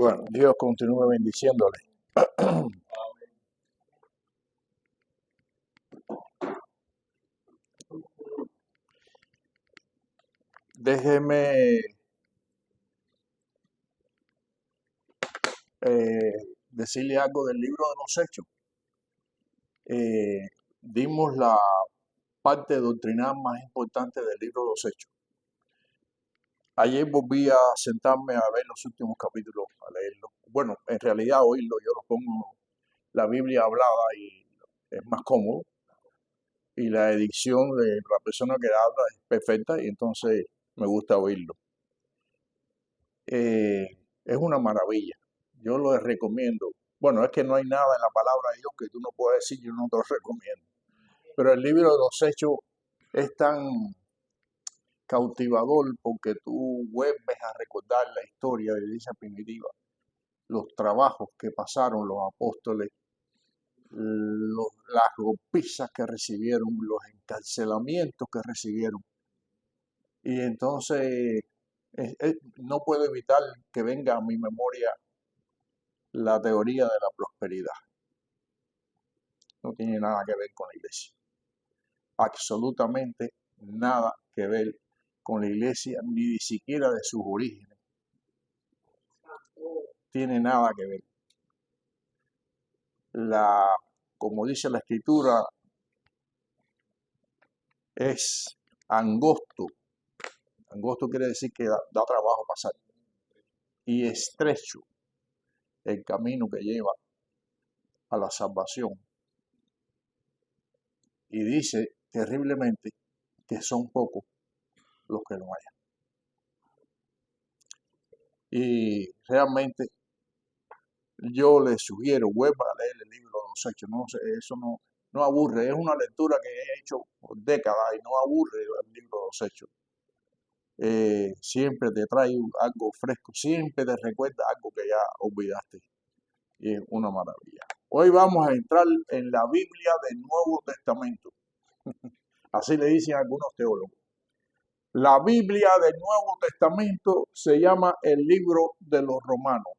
Bueno, Dios continúe bendiciéndole. Déjeme decirle algo del libro de los Hechos. Dimos la parte doctrinal más importante del libro de los Hechos. Ayer volví a sentarme a ver los últimos capítulos, a leerlos. Bueno, en realidad oírlo, yo lo pongo la Biblia hablada y es más cómodo. Y la edición de la persona que habla es perfecta y entonces me gusta oírlo. Es una maravilla. Yo lo recomiendo. Bueno, es que no hay nada en la palabra de Dios que tú no puedas decir, yo no te lo recomiendo. Pero el libro de los Hechos es tan cautivador porque tú vuelves a recordar la historia de la iglesia primitiva, los trabajos que pasaron los apóstoles, las golpizas que recibieron, los encarcelamientos que recibieron. Y entonces no puedo evitar que venga a mi memoria la teoría de la prosperidad. No tiene nada que ver con la iglesia. Absolutamente nada que ver con la iglesia, ni siquiera de sus orígenes. Tiene nada que ver. Como dice la escritura, es angosto. Angosto quiere decir que da trabajo pasar. Y estrecho el camino que lleva a la salvación. Y dice terriblemente que son pocos los que lo hallan. Y realmente yo les sugiero, vuelva a leer el libro de los Hechos. No sé, eso no aburre. Es una lectura que he hecho por décadas y no aburre el libro de los Hechos. Siempre te trae algo fresco, siempre te recuerda algo que ya olvidaste. Y es una maravilla. Hoy vamos a entrar en la Biblia del Nuevo Testamento. Así le dicen algunos teólogos. La Biblia del Nuevo Testamento se llama el libro de los Romanos.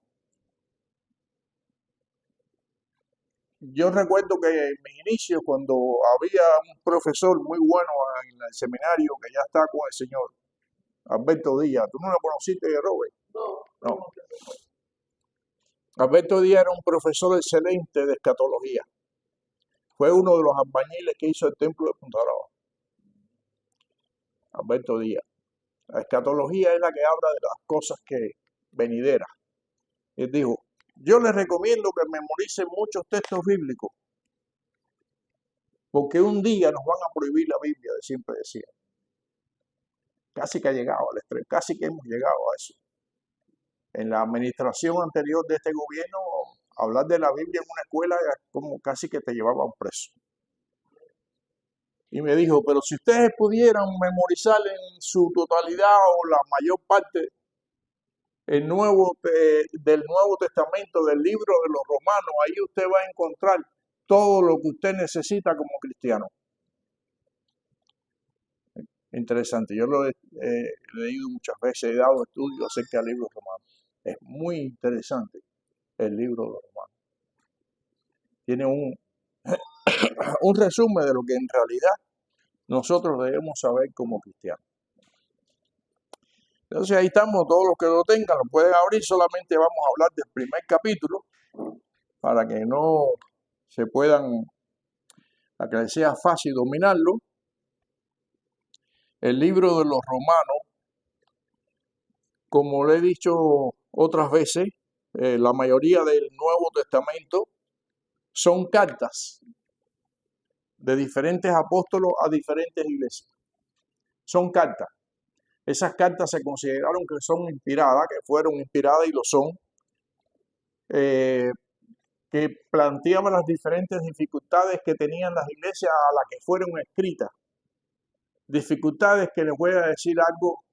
Yo recuerdo que en mis inicios, cuando había un profesor muy bueno en el seminario que ya está con el Señor, Alberto Díaz, ¿tú no lo conociste, Robert? No. Alberto Díaz era un profesor excelente de escatología. Fue uno de los albañiles que hizo el templo de Punta Brava. Alberto Díaz. La escatología es la que habla de las cosas que venideras. Él dijo, yo les recomiendo que memoricen muchos textos bíblicos, porque un día nos van a prohibir la Biblia, siempre decía. Casi que ha llegado al extremo, casi que hemos llegado a eso. En la administración anterior de este gobierno, hablar de la Biblia en una escuela era como casi que te llevaban preso. Y me dijo, pero si ustedes pudieran memorizar en su totalidad o la mayor parte del Nuevo Testamento, del libro de los Romanos, ahí usted va a encontrar todo lo que usted necesita como cristiano. Interesante, yo lo he leído muchas veces, he dado estudios acerca del libro romano. Es muy interesante el libro de los Romanos. Tiene un resumen de lo que en realidad nosotros debemos saber como cristianos. Entonces ahí estamos, todos los que lo tengan lo pueden abrir, solamente vamos a hablar del primer capítulo para que no se puedan, para que les sea fácil dominarlo. El libro de los Romanos, como le he dicho otras veces, la mayoría del Nuevo Testamento son cartas de diferentes apóstolos a diferentes iglesias. Son cartas. Esas cartas se consideraron que son inspiradas, que fueron inspiradas y lo son, que planteaban las diferentes dificultades que tenían las iglesias a las que fueron escritas. Dificultades que les voy a decir algo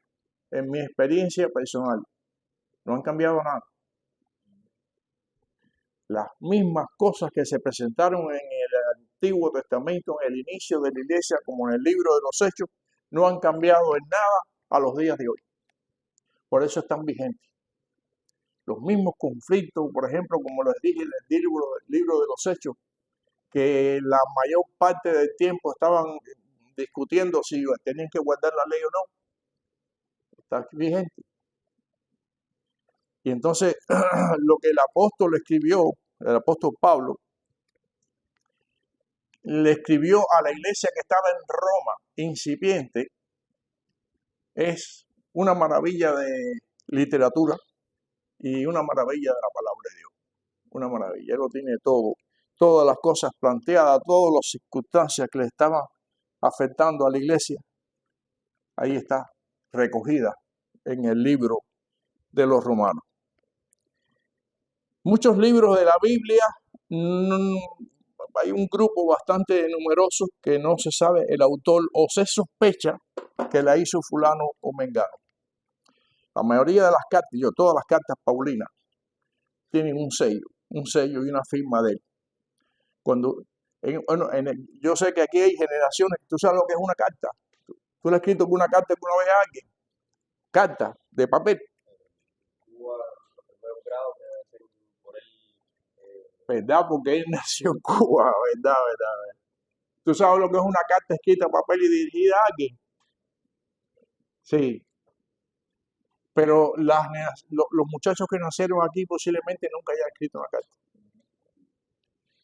en mi experiencia personal. No han cambiado nada. Las mismas cosas que se presentaron en el Antiguo Testamento, en el inicio de la iglesia, como en el libro de los Hechos, no han cambiado en nada a los días de hoy. Por eso están vigentes. los mismos conflictos, por ejemplo, como les dije en el libro de los Hechos, que la mayor parte del tiempo estaban discutiendo si tenían que guardar la ley o no, está vigente. Y entonces lo que el apóstol escribió, el apóstol Pablo, le escribió a la iglesia que estaba en Roma, incipiente, es una maravilla de literatura y una maravilla de la palabra de Dios. Una maravilla, él lo tiene todo, todas las cosas planteadas, todas las circunstancias que le estaban afectando a la iglesia. Ahí está recogida en el libro de los Romanos. Muchos libros de la Biblia, hay un grupo bastante numeroso que no se sabe el autor o se sospecha que la hizo fulano o mengano. La mayoría de las cartas, todas las cartas paulinas, tienen un sello y una firma de él. Yo sé que aquí hay generaciones, tú sabes lo que es una carta. Tú le has escrito una carta alguna vez a alguien. Carta de papel. ¿Verdad? Porque él nació en Cuba, ¿verdad? ¿Tú sabes lo que es una carta escrita en papel y dirigida a alguien? Sí. Pero los muchachos que nacieron aquí posiblemente nunca hayan escrito una carta.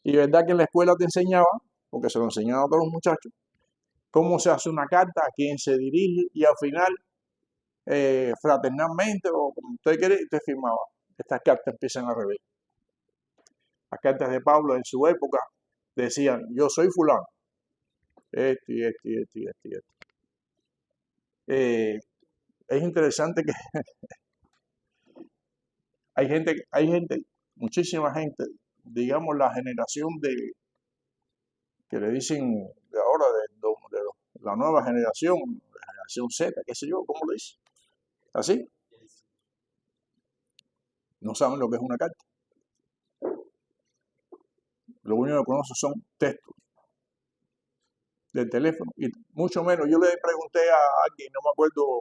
Y verdad que en la escuela te enseñaban, porque se lo enseñaban a todos los muchachos, cómo se hace una carta, a quién se dirige, y al final, fraternalmente, o como usted quiere, te firmaba. Estas cartas empiezan a revés. Las cartas de Pablo en su época decían, yo soy fulano, este. Es interesante que hay gente, muchísima gente, digamos la generación que le dicen de ahora, de la nueva generación, la generación Z, qué sé yo, ¿cómo le dicen? ¿Así? No saben lo que es una carta. Lo único que conocen son textos del teléfono y mucho menos. Yo le pregunté a alguien, no me acuerdo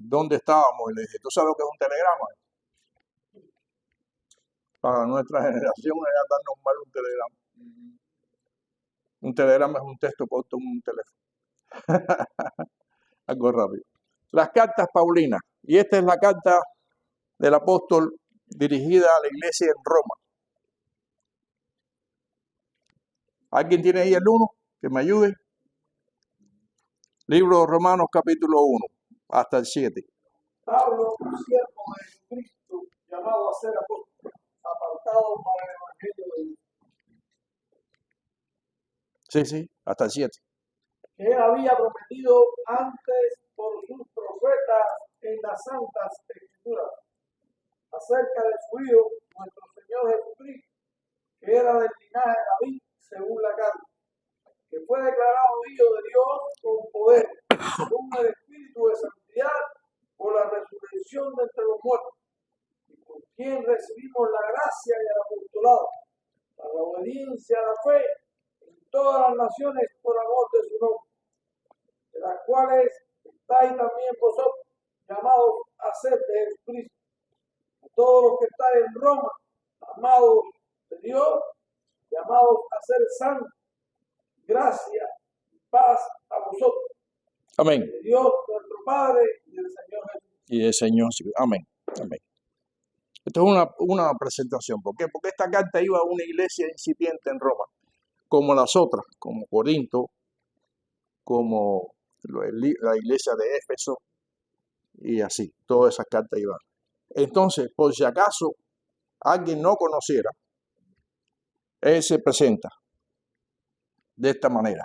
dónde estábamos, y le dije, ¿tú sabes lo que es un telegrama? Para nuestra generación era tan normal un telegrama. Un telegrama es un texto corto en un teléfono. Algo rápido. Las cartas paulinas. Y esta es la carta del apóstol dirigida a la iglesia en Roma. ¿Alguien tiene ahí el 1? Que me ayude. Libro de Romanos capítulo 1 hasta el 7. Pablo, un siervo de Jesucristo, llamado a ser apóstol, apartado para el evangelio de Dios. Sí, hasta el 7. Que él había prometido antes por sus profetas en las santas escrituras, acerca de su Hijo, nuestro Señor Jesucristo, que era del linaje de David, según la carne, que fue declarado Hijo de Dios con poder, según el Espíritu de santidad, por la resurrección de entre los muertos, y por quien recibimos la gracia y el apostolado, para la obediencia a la fe en todas las naciones por amor de su nombre, de las cuales estáis también vosotros, llamados a ser de Jesucristo. A todos los que están en Roma, amados de Dios, llamados a ser santos, gracia y paz a vosotros. Amén. De Dios nuestro Padre y del Señor Jesús. Y del Señor. Amén. Amén. Esto es una presentación. ¿Por qué? Porque esta carta iba a una iglesia incipiente en Roma, como las otras, como Corinto, como la iglesia de Éfeso, y así, todas esas cartas iban. Entonces, por si acaso alguien no conociera, él se presenta de esta manera.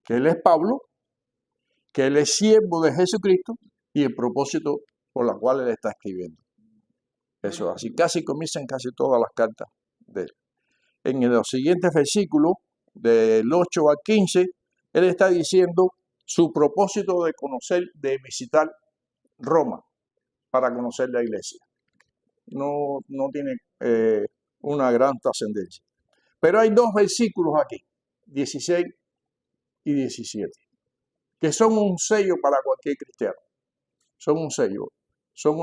Que él es Pablo, que él es siervo de Jesucristo y el propósito por la cual él está escribiendo. Eso, así casi comienzan casi todas las cartas de él. En los siguientes versículos, del 8 al 15, él está diciendo su propósito de conocer, de visitar Roma para conocer la iglesia. No tiene una gran trascendencia. Pero hay dos versículos aquí, 16 y 17, que son un sello para cualquier cristiano. Son un sello. son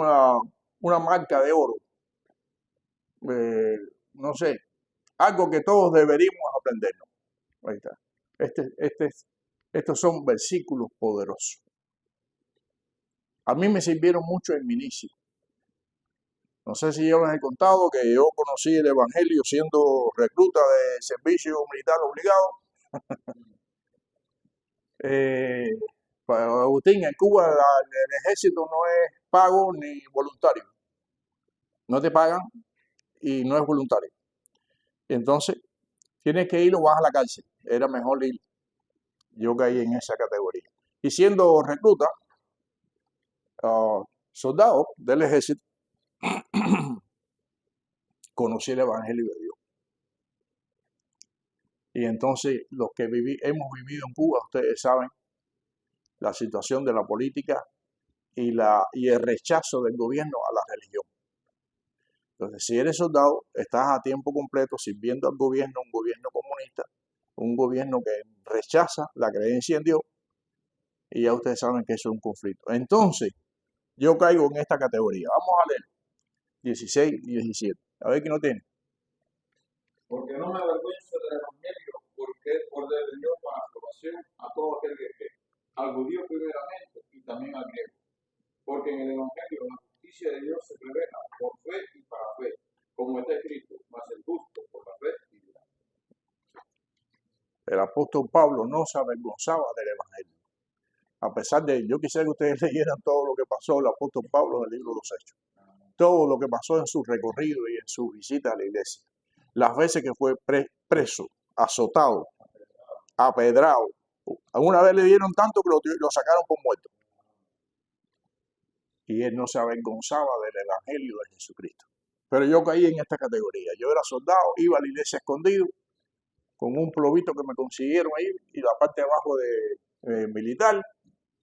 una marca de oro. No sé, algo que todos deberíamos aprendernos. Ahí está. Estos son versículos poderosos. A mí me sirvieron mucho en mi inicio. No sé si yo les he contado que yo conocí el Evangelio siendo recluta de servicio militar obligado. Para Agustín, en Cuba el ejército no es pago ni voluntario. No te pagan y no es voluntario. Entonces, tienes que ir o vas a la cárcel. Era mejor ir. Yo caí en esa categoría. Y siendo recluta, soldado del ejército, conocí el Evangelio de Dios. Y entonces los que hemos vivido en Cuba, ustedes saben la situación de la política y el rechazo del gobierno a la religión. Entonces, si eres soldado, estás a tiempo completo sirviendo al gobierno, un gobierno comunista, un gobierno que rechaza la creencia en Dios, y ya ustedes saben que eso es un conflicto. Entonces, yo caigo en esta categoría. Vamos a leer 16 y 17. A ver qué no tiene. Porque no me avergüenzo del Evangelio, porque es poder de Dios para salvación a todo aquel que cree, al judío primeramente y también al griego. Porque en el Evangelio la justicia de Dios se revela por fe y para fe, como está escrito, mas el justo por la fe vivirá. El apóstol Pablo no se avergonzaba del Evangelio. A pesar de, yo quisiera que ustedes leyeran todo lo que pasó el apóstol Pablo en el libro de los Hechos. Todo lo que pasó en su recorrido y en su visita a la iglesia. Las veces que fue preso, azotado, apedrado. Alguna vez le dieron tanto que lo sacaron por muerto. Y él no se avergonzaba del Evangelio de Jesucristo. Pero yo caí en esta categoría. Yo era soldado, iba a la iglesia escondido, con un plovito que me consiguieron ahí y la parte de abajo de militar,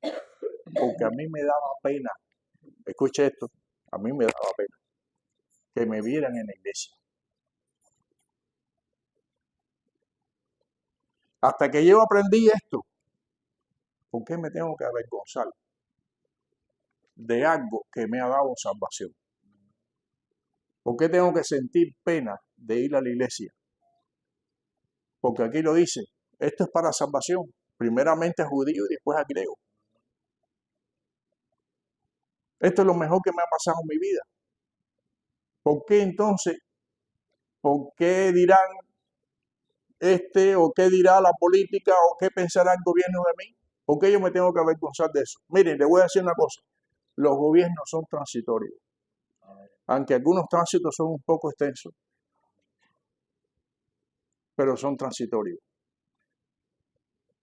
porque a mí me daba pena, escuche esto, a mí me daba pena que me vieran en la iglesia. Hasta que yo aprendí esto, ¿por qué me tengo que avergonzar de algo que me ha dado salvación? ¿Por qué tengo que sentir pena de ir a la iglesia? Porque aquí lo dice, esto es para salvación, primeramente a judío y después a griego. Esto es lo mejor que me ha pasado en mi vida. ¿Por qué entonces? ¿Por qué dirán o qué dirá la política o qué pensará el gobierno de mí? ¿Por qué yo me tengo que avergonzar de eso? Miren, le voy a decir una cosa, los gobiernos son transitorios, aunque algunos tránsitos son un poco extensos, pero son transitorios.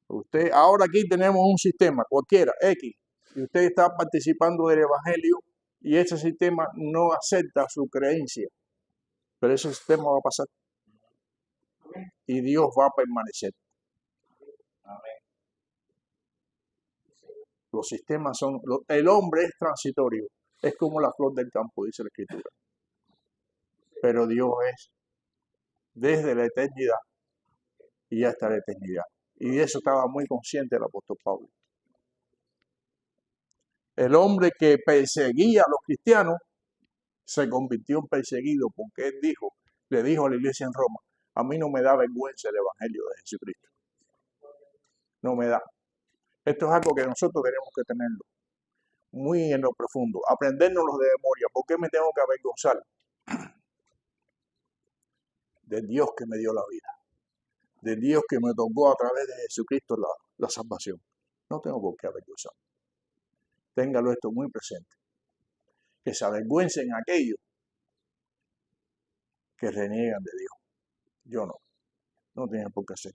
Usted, ahora aquí tenemos un sistema, cualquiera, X, y usted está participando del Evangelio y ese sistema no acepta su creencia, pero ese sistema va a pasar y Dios va a permanecer. Amén. Los sistemas son, el hombre es transitorio, es como la flor del campo, dice la Escritura. Pero Dios es desde la eternidad y hasta la eternidad. Y de eso estaba muy consciente el apóstol Pablo. El hombre que perseguía a los cristianos se convirtió en perseguido porque él le dijo a la iglesia en Roma, a mí no me da vergüenza el Evangelio de Jesucristo. No me da. Esto es algo que nosotros tenemos que tenerlo muy en lo profundo, aprendérnoslo de memoria. ¿Por qué me tengo que avergonzar? De Dios que me dio la vida, de Dios que me tocó a través de Jesucristo la salvación. No tengo por qué avergonzar. Téngalo esto muy presente. Que se avergüencen aquellos que reniegan de Dios. Yo no tenía por qué hacer.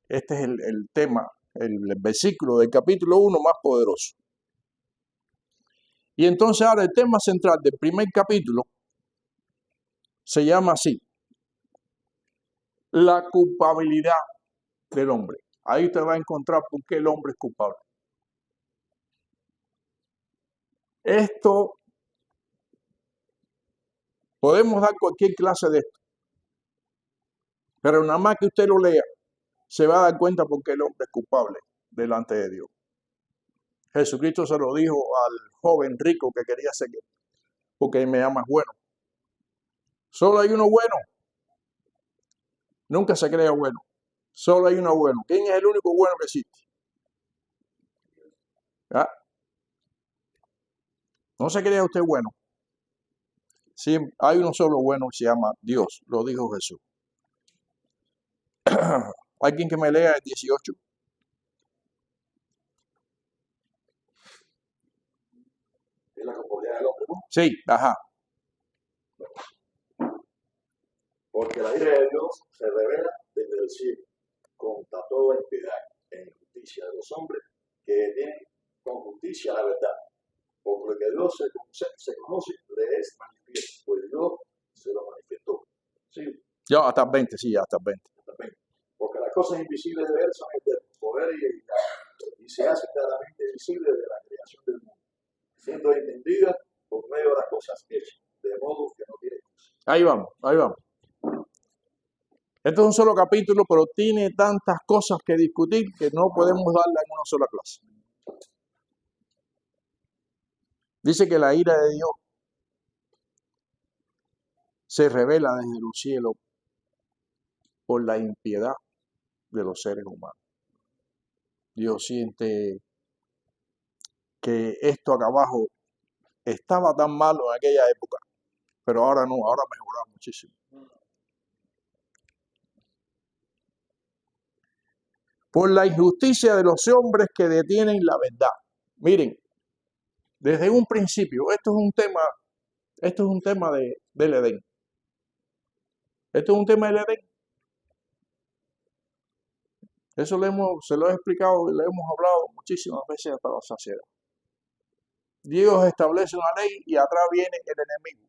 Este es el tema, el versículo del capítulo 1 más poderoso. Y entonces ahora el tema central del primer capítulo se llama así: la culpabilidad del hombre. Ahí usted va a encontrar por qué el hombre es culpable. Esto, podemos dar cualquier clase de esto, pero nada más que usted lo lea, se va a dar cuenta por qué el hombre es culpable delante de Dios. Jesucristo se lo dijo al joven rico que quería seguir, porque me llamas bueno. Solo hay uno bueno. Nunca se crea bueno. Solo hay uno bueno. ¿Quién es el único bueno que existe? ¿Ah? No se crea usted bueno. Sí, hay uno solo bueno que se llama Dios, lo dijo Jesús. ¿Alguien que me lea el 18? Es la conformidad del hombre, ¿no? Sí, ajá. Porque la ira de Dios se revela desde el cielo contra toda impiedad en justicia de los hombres que tienen con justicia la verdad. Porque lo que Dios se conoce, le es manifiesto, pues Dios se lo manifestó. Sí, Ya hasta el 20, sí, hasta el 20. también. Porque las cosas invisibles de él son el poder y deidad, y se hacen claramente visibles de la creación del mundo, siendo entendidas por medio de las cosas hechas, de modo que no tiene cosa. Ahí vamos, ahí vamos. Esto es un solo capítulo, pero tiene tantas cosas que discutir que no podemos darla en una sola clase. Dice que la ira de Dios se revela desde los cielos por la impiedad de los seres humanos. Dios siente que esto acá abajo estaba tan malo en aquella época, pero ahora no, ahora ha mejorado muchísimo. Por la injusticia de los hombres que detienen la verdad. Miren, desde un principio, esto es un tema del Edén. Esto es un tema del Edén. Eso se lo he explicado y le hemos hablado muchísimas veces hasta la saciedad. Dios establece una ley y atrás viene el enemigo.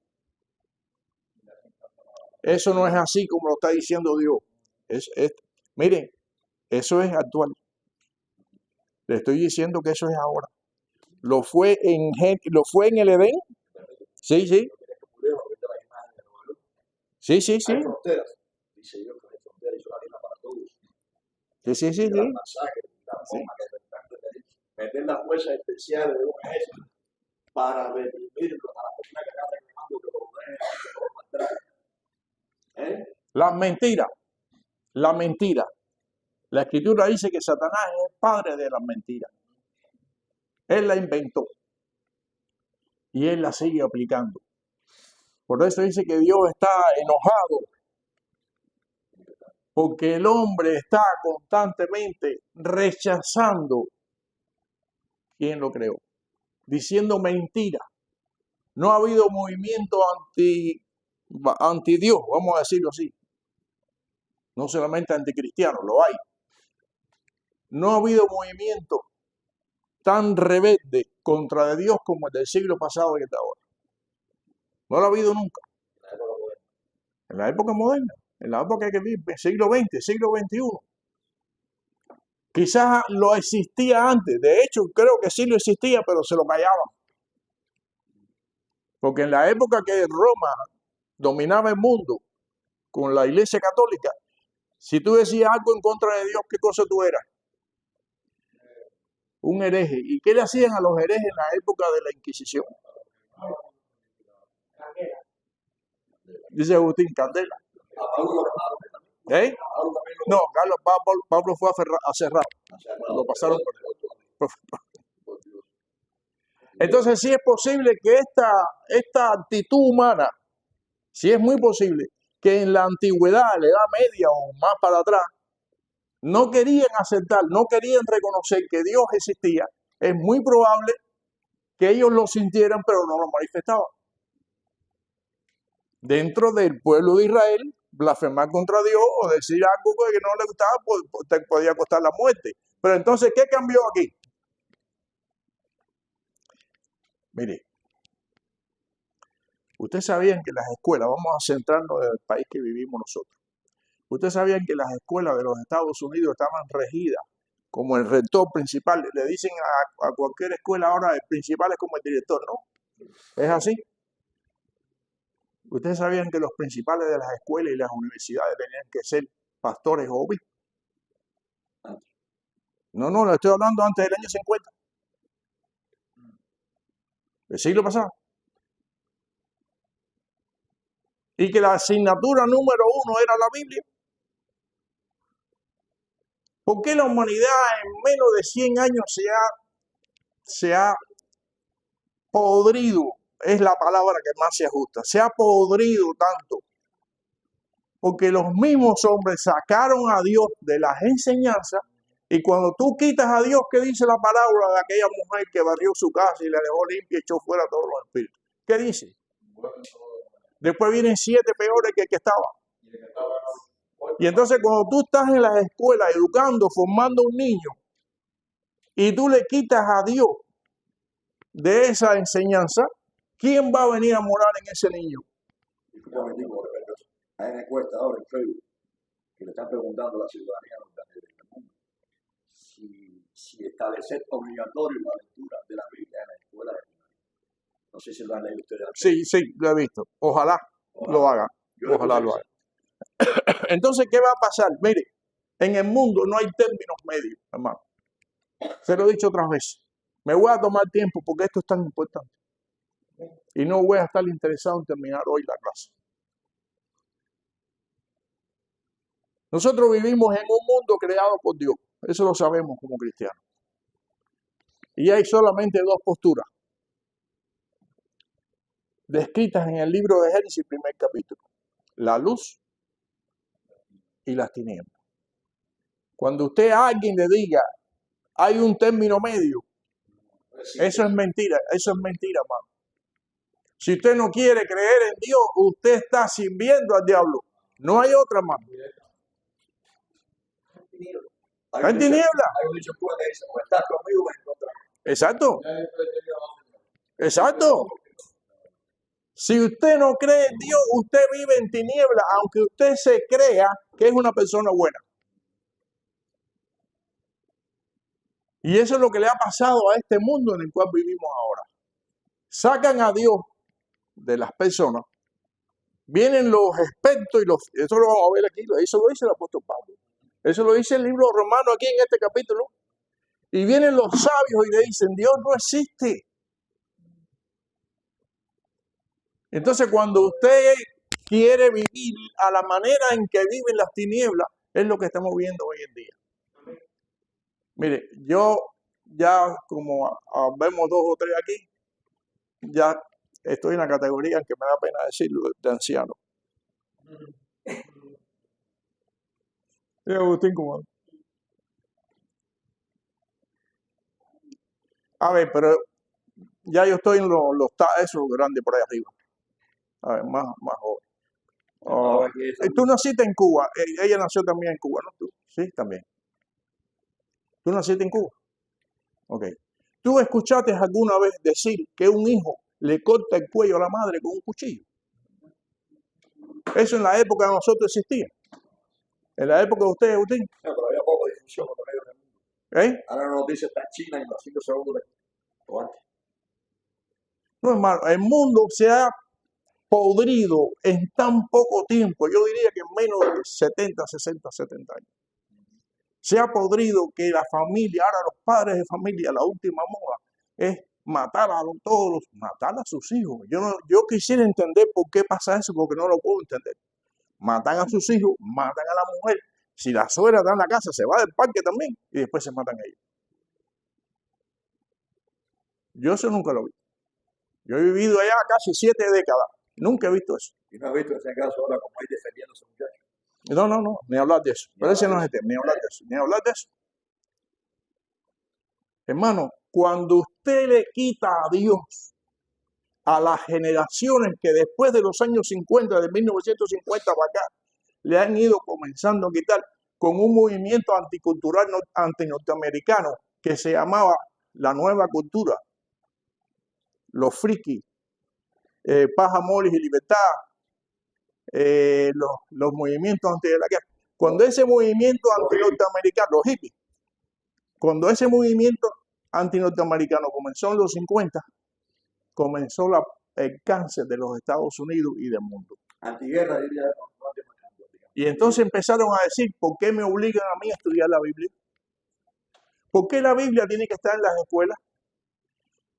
Eso no es así como lo está diciendo Dios. Miren, eso es actual. Le estoy diciendo que eso es ahora. Lo fue en el Edén. Sí, sí. Sí, sí, sí. Hay fronteras, dice Dios que hay fronteras y son la para todos. Sí, sí, sí, Y las sí. masacres, la forma que meter las fuerzas especiales de un ejército para reprimir a las personas que están reclamando que lo dejen por La mentira. La Escritura dice que Satanás es el padre de las mentiras. Él la inventó y él la sigue aplicando. Por eso dice que Dios está enojado porque el hombre está constantemente rechazando quién lo creó, diciendo mentira. No ha habido movimiento anti Dios, vamos a decirlo así. No solamente anticristiano, lo hay. No ha habido movimiento tan rebelde contra de Dios como el del siglo pasado y el de ahora. No lo ha habido nunca. En la época moderna, en la época que vive, siglo XX, siglo XXI. Quizás lo existía antes. De hecho, creo que sí lo existía, pero se lo callaban. Porque en la época que Roma dominaba el mundo con la Iglesia Católica, si tú decías algo en contra de Dios, ¿qué cosa tú eras? Un hereje. ¿Y qué le hacían a los herejes en la época de la Inquisición? Dice Agustín, candela. ¿Eh? No, Pablo fue a cerrar. Lo pasaron por... Entonces sí es posible que esta actitud humana, sí es muy posible que en la antigüedad, la Edad Media o más para atrás, no querían aceptar, no querían reconocer que Dios existía. Es muy probable que ellos lo sintieran, pero no lo manifestaban. Dentro del pueblo de Israel, blasfemar contra Dios o decir algo que no le gustaba, pues, te podía costar la muerte. Pero entonces, ¿qué cambió aquí? Mire, ustedes sabían que las escuelas, vamos a centrarnos en el país que vivimos nosotros, ustedes sabían que las escuelas de los Estados Unidos estaban regidas como el rector principal. Le dicen a cualquier escuela ahora el principal es como el director, ¿no? ¿Es así? Ustedes sabían que los principales de las escuelas y las universidades tenían que ser pastores o obispos. No, le estoy hablando antes del año 50. el siglo pasado. Y que la asignatura número 1 era la Biblia. ¿Por qué la humanidad en menos de 100 años se ha podrido? Es la palabra que más se ajusta. Se ha podrido tanto. Porque los mismos hombres sacaron a Dios de las enseñanzas. Y cuando tú quitas a Dios, ¿qué dice la parábola de aquella mujer que barrió su casa y la dejó limpia y echó fuera todos los espíritus? ¿Qué dice? Después vienen 7 peores que el que estaba. Y entonces cuando tú estás en las escuelas educando, formando un niño, y tú le quitas a Dios de esa enseñanza, ¿quién va a venir a morar en ese niño? Hay una encuesta ahora en Facebook que le están preguntando a la ciudadanía del mundo si establecer obligatorio la lectura de la Biblia en la escuela de primaria. No sé si lo han leído ustedes. Sí, lo he visto. Ojalá lo hagan. Ojalá lo hagan. Entonces, ¿qué va a pasar? Mire, en el mundo no hay términos medios, hermano. Se lo he dicho otras veces. Me voy a tomar tiempo porque esto es tan importante. Y no voy a estar interesado en terminar hoy la clase. Nosotros vivimos en un mundo creado por Dios. Eso lo sabemos como cristianos. Y hay solamente 2 posturas descritas en el libro de Génesis, primer capítulo. La luz y las tinieblas. Cuando usted a alguien le diga, hay un término medio, eso es mentira, hermano. Si usted no quiere creer en Dios, usted está sirviendo al diablo. No hay otra, hermano. Está en tiniebla. Exacto. Exacto. Si usted no cree en Dios, usted vive en tiniebla, aunque usted se crea que es una persona buena. Y eso es lo que le ha pasado a este mundo en el cual vivimos ahora. Sacan a Dios de las personas, vienen los expertos y eso lo vamos a ver aquí, eso lo dice el apóstol Pablo. Eso lo dice el libro romano aquí en este capítulo. Y vienen los sabios y le dicen, Dios no existe. Entonces, cuando usted quiere vivir a la manera en que viven las tinieblas, es lo que estamos viendo hoy en día. Mire, yo ya como vemos 2 o 3 aquí, ya estoy en la categoría en que me da pena decirlo, de anciano. Agustín, ¿cómo? A ver, pero ya yo estoy en los esos grandes por ahí arriba. A ver, más joven. Tú naciste en Cuba. Ella nació también en Cuba, ¿no? ¿Tú? Sí, también. ¿Tú naciste en Cuba? Ok. ¿Tú escuchaste alguna vez decir que un hijo le corta el cuello a la madre con un cuchillo? Eso en la época de nosotros existía. En la época de ustedes, Agustín. No, pero había poca difusión con ellos en el mundo. Ahora nos dice está en China y en los 5 segundos o antes. No, hermano, el mundo se ha podrido en tan poco tiempo. Yo diría que en menos de 70 años. Se ha podrido que la familia, ahora los padres de familia, la última moda es matar a sus hijos. Yo quisiera entender por qué pasa eso, porque no lo puedo entender. Matan a sus hijos, matan a la mujer. Si la suegra está en la casa, se va del parque también y después se matan a ellos. Yo eso nunca lo vi. Yo he vivido allá casi 7 décadas. Nunca he visto eso. ¿Y no has visto ese caso ahora como hay defendiendo a ese muchacho? No, ni hablar de eso. Pero ese no es el tema, ni hablar de eso. Hermano, cuando usted le quita a Dios a las generaciones que después de los años 50, de 1950 para acá, le han ido comenzando a quitar con un movimiento anticultural anti-norteamericano que se llamaba la nueva cultura, los frikis, paz, amor y libertad, los movimientos anti la guerra. Cuando ese movimiento anti-norteamericano, los hippies, cuando ese movimiento anti-norteamericano comenzó en los 50, comenzó el cáncer de los Estados Unidos y del mundo. Antiguerra, diría. Y entonces empezaron a decir, ¿por qué me obligan a mí a estudiar la Biblia? ¿Por qué la Biblia tiene que estar en las escuelas?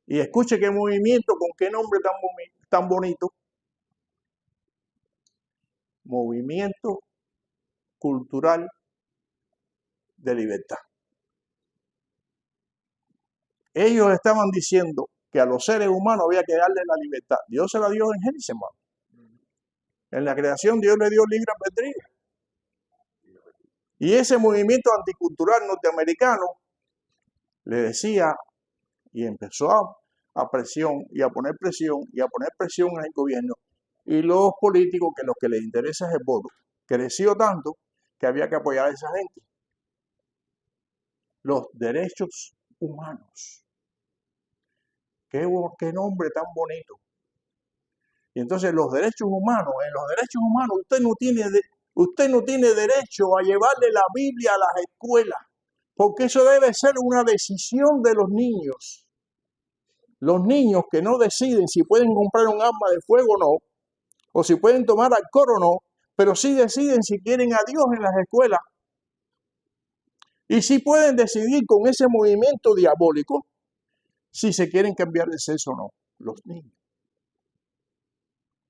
Y escuche qué movimiento, con qué nombre tan bonito. Movimiento Cultural de Libertad. Ellos estaban diciendo que a los seres humanos había que darle la libertad. Dios se la dio en Génesis, hermano. En la creación Dios le dio libre albedrío. Y ese movimiento anticultural norteamericano le decía y empezó a presión y a poner presión y a poner presión en el gobierno y los políticos que lo que les interesa es el voto. Creció tanto que había que apoyar a esa gente. Los derechos humanos. Qué nombre tan bonito. Y entonces los derechos humanos, en los derechos humanos usted no tiene derecho a llevarle la Biblia a las escuelas, porque eso debe ser una decisión de los niños. Los niños que no deciden si pueden comprar un arma de fuego o no, o si pueden tomar alcohol o no, pero sí deciden si quieren a Dios en las escuelas. Y sí pueden decidir con ese movimiento diabólico si se quieren cambiar de sexo o no, los niños.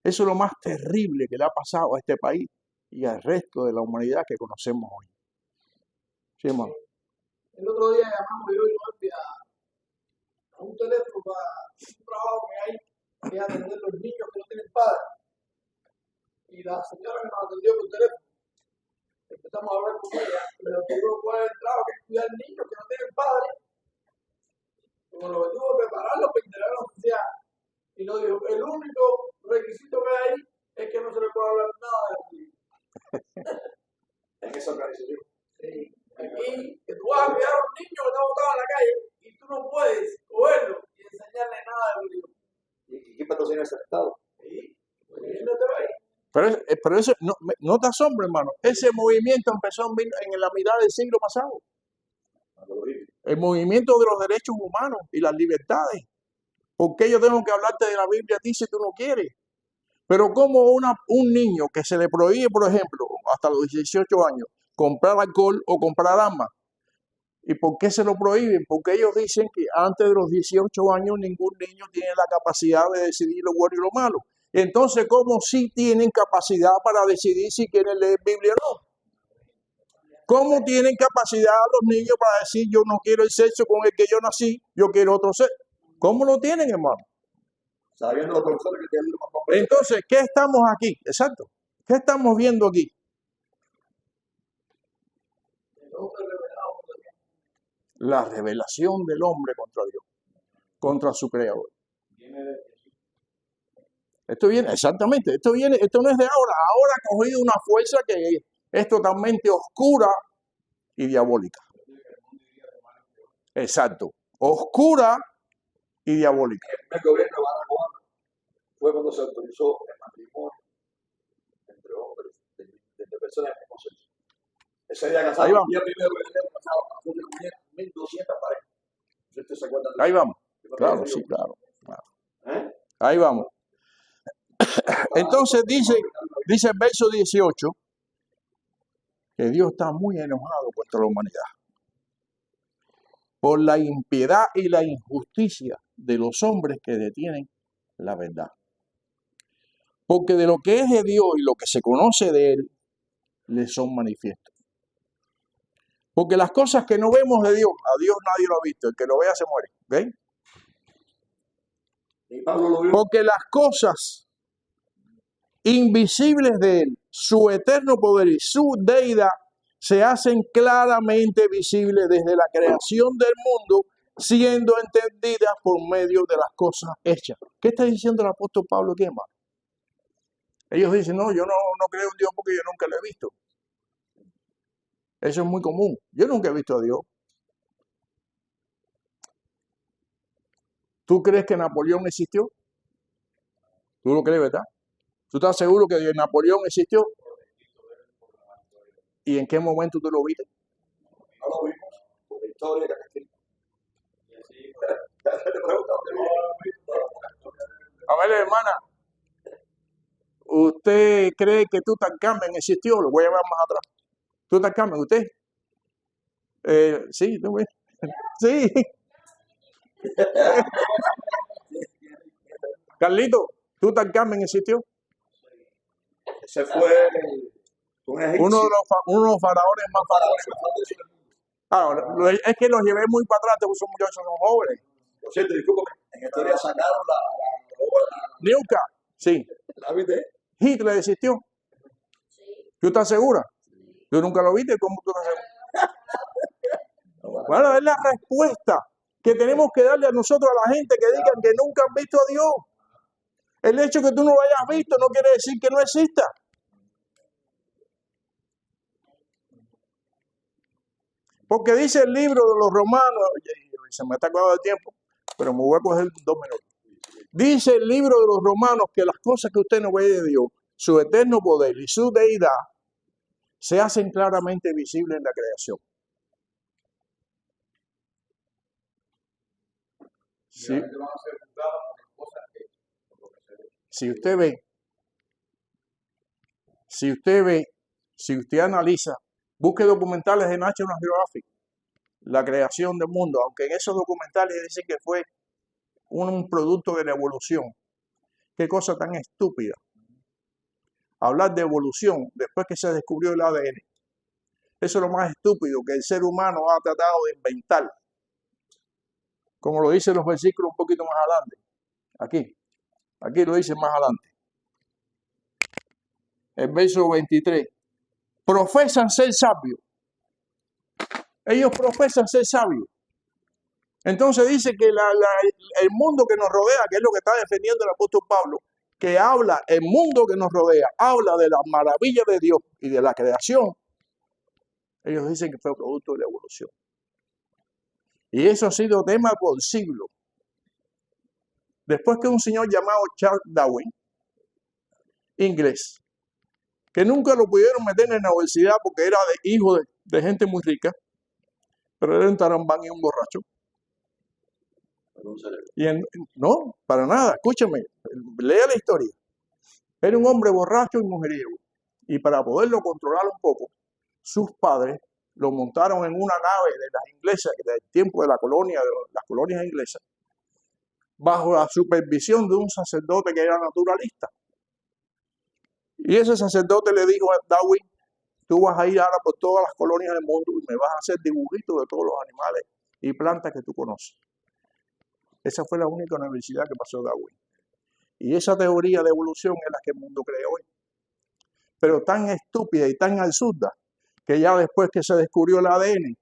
Eso es lo más terrible que le ha pasado a este país y al resto de la humanidad que conocemos hoy. Sí, hermano. El otro día llamamos yo y Norte a un teléfono para un trabajo que hay que atender a los niños que no tienen padres. Y la señora que nos atendió por teléfono, empezamos a hablar con ella, le preguntó cuál es el trabajo que es cuidar niños que no tienen padres. Como lo que tuvo que prepararlo para integrar la sociedad. Y nos dijo, el único requisito que hay es que no se le puede hablar nada de los niños. En esa organización. Sí. Aquí, que tú vas a cuidar a un niño que está botado en la calle y tú no puedes cogerlo y enseñarle nada de los niños. ¿Y qué patrocina ese Estado? Sí, no te va a ir. Pero eso no te asombra, hermano. Ese movimiento empezó en la mitad del siglo pasado. El movimiento de los derechos humanos y las libertades. ¿Por qué yo tengo que hablarte de la Biblia a ti si tú no quieres? Pero como un niño que se le prohíbe, por ejemplo, hasta los 18 años, comprar alcohol o comprar armas. ¿Y por qué se lo prohíben? Porque ellos dicen que antes de los 18 años ningún niño tiene la capacidad de decidir lo bueno y lo malo. Entonces, ¿cómo sí tienen capacidad para decidir si quieren leer Biblia o no? ¿Cómo tienen capacidad los niños para decir yo no quiero el sexo con el que yo nací, yo quiero otro sexo? ¿Cómo lo tienen, hermano? Sabiendo los profesores que tienen más complejo. Entonces, ¿qué estamos aquí? Exacto. ¿Qué estamos viendo aquí? La revelación del hombre contra Dios, contra su creador. Esto viene, exactamente, esto no es de ahora ha cogido una fuerza que es totalmente oscura y diabólica. Exacto, oscura y diabólica. El gobierno de Barack Obama fue cuando se autorizó el matrimonio entre hombres, de personas del mismo sexo. Ese día casado, Ahí vamos. el día primero que el pasado, a las 8 de la mañana, 1.200 parejas. ¿Usted se acuerda de Ahí eso? vamos, claro, sí, claro. ¿Eh? Ahí vamos. Entonces dice el verso 18 que Dios está muy enojado contra la humanidad por la impiedad y la injusticia de los hombres que detienen la verdad. Porque de lo que es de Dios y lo que se conoce de Él, le son manifiestos. Porque las cosas que no vemos de Dios, a Dios nadie lo ha visto. El que lo vea se muere. ¿Ven? Y Pablo lo vio. Porque las cosas invisibles de Él, su eterno poder y su deidad, se hacen claramente visibles desde la creación del mundo, siendo entendidas por medio de las cosas hechas. ¿Qué está diciendo el apóstol Pablo aquí, hermano? Ellos dicen, no, yo no creo en Dios porque yo nunca lo he visto. Eso es muy común. Yo nunca he visto a Dios. ¿Tú crees que Napoleón existió? ¿Tú lo crees, verdad? ¿Tú estás seguro que Napoleón existió? ¿Y en qué momento tú lo viste? No lo vimos por la historia que está escrita. A ver, hermana, ¿usted cree que Tutankamón existió? Lo voy a llevar más atrás. Tutankamón, ¿usted? Sí, tú ves. Sí. Carlito, ¿Tutankamón existió? Ese fue un egipcio. Uno de los faraones más famosos. Ahora, es que los llevé muy para atrás, porque esos muchachos son jóvenes. Por cierto, discúlpame, en historia sacaron la Newca, sí. ¿La viste? Hitler existió. ¿Tú estás segura? ¿Tú nunca lo viste? ¿Cómo tú estás segura? Bueno, es la respuesta que tenemos que darle a nosotros, a la gente que digan que nunca han visto a Dios. El hecho de que tú no lo hayas visto no quiere decir que no exista. Porque dice el libro de los Romanos, se me está acabando el tiempo, pero me voy a coger 2 minutos. Dice el libro de los Romanos que las cosas que usted no ve de Dios, su eterno poder y su deidad, se hacen claramente visibles en la creación. Sí. Si usted ve, si usted analiza, busque documentales de National Geographic, la creación del mundo, aunque en esos documentales dicen que fue un producto de la evolución. Qué cosa tan estúpida. Hablar de evolución después que se descubrió el ADN. Eso es lo más estúpido que el ser humano ha tratado de inventar. Como lo dicen los versículos un poquito más adelante. Aquí lo dice más adelante. El verso 23. Profesan ser sabios. Ellos profesan ser sabios. Entonces dice que el mundo que nos rodea, que es lo que está defendiendo el apóstol Pablo, que habla, el mundo que nos rodea, habla de la maravilla de Dios y de la creación. Ellos dicen que fue producto de la evolución. Y eso ha sido tema por siglos. Después que un señor llamado Charles Darwin, inglés, que nunca lo pudieron meter en la universidad porque era hijo de gente muy rica, pero era un tarambán y un borracho. No, para nada, escúchame, lea la historia. Era un hombre borracho y mujeriego. Y para poderlo controlar un poco, sus padres lo montaron en una nave de las inglesas, del tiempo de la colonia, de las colonias inglesas, bajo la supervisión de un sacerdote que era naturalista. Y ese sacerdote le dijo a Darwin, tú vas a ir ahora por todas las colonias del mundo y me vas a hacer dibujitos de todos los animales y plantas que tú conoces. Esa fue la única universidad que pasó Darwin. Y esa teoría de evolución es la que el mundo cree hoy. Pero tan estúpida y tan absurda que ya después que se descubrió el ADN,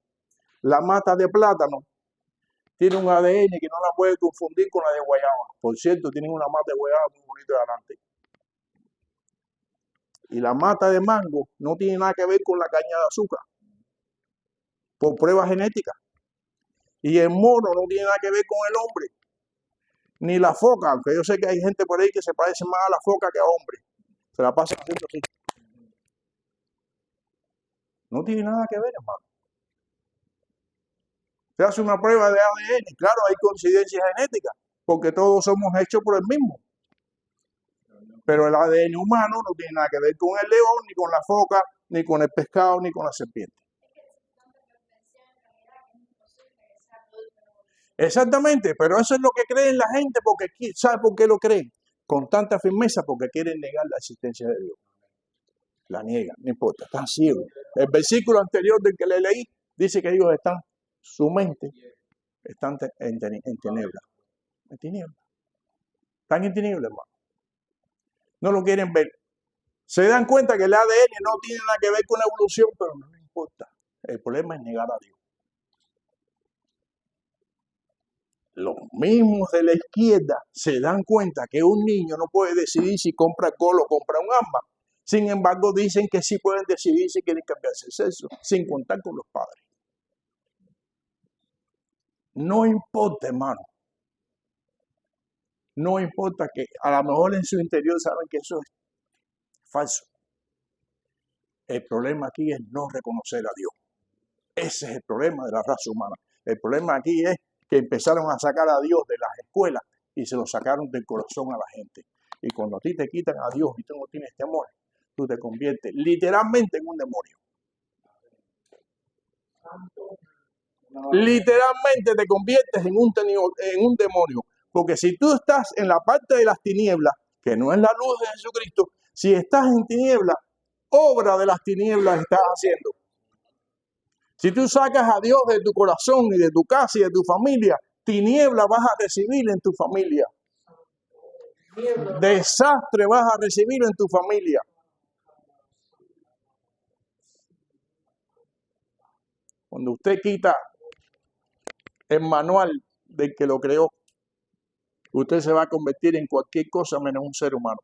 la mata de plátano tiene un ADN que no la puede confundir con la de guayaba. Por cierto, tienen una mata de guayaba muy bonita delante. Y la mata de mango no tiene nada que ver con la caña de azúcar, por pruebas genéticas. Y el mono no tiene nada que ver con el hombre, ni la foca, aunque yo sé que hay gente por ahí que se parece más a la foca que a hombre. Se la pasa haciendo así. No tiene nada que ver, hermano. Se hace una prueba de ADN, claro, hay coincidencias genéticas, porque todos somos hechos por el mismo. Pero el ADN humano no tiene nada que ver con el león, ni con la foca, ni con el pescado, ni con la serpiente. Exactamente, pero eso es lo que creen la gente, porque ¿sabe por qué lo creen? Con tanta firmeza, porque quieren negar la existencia de Dios. La niegan, no importa, están ciegos. El versículo anterior del que le leí dice que ellos están, su mente, están en tinieblas. En tinieblas. Están en tinieblas, hermano. No lo quieren ver. Se dan cuenta que el ADN no tiene nada que ver con la evolución, pero no les importa. El problema es negar a Dios. Los mismos de la izquierda se dan cuenta que un niño no puede decidir si compra alcohol o compra un arma. Sin embargo, dicen que sí pueden decidir si quieren cambiarse el sexo, sin contar con los padres. No importa, hermano. No importa que a lo mejor en su interior saben que eso es falso. El problema aquí es no reconocer a Dios. Ese es el problema de la raza humana. El problema aquí es que empezaron a sacar a Dios de las escuelas y se lo sacaron del corazón a la gente. Y cuando a ti te quitan a Dios y tú no tienes temor, tú te conviertes literalmente en un demonio. Literalmente te conviertes en un demonio. Porque si tú estás en la parte de las tinieblas, que no es la luz de Jesucristo, si estás en tinieblas, obra de las tinieblas estás haciendo. Si tú sacas a Dios de tu corazón y de tu casa y de tu familia, tinieblas vas a recibir en tu familia. Desastre vas a recibir en tu familia. Cuando usted quita el manual del que lo creó, usted se va a convertir en cualquier cosa menos un ser humano.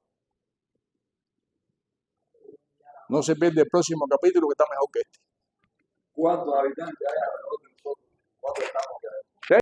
No se pierde el próximo capítulo que está mejor que este. ¿Cuántos habitantes hay alrededor de nosotros? ¿Cuántos estamos ya?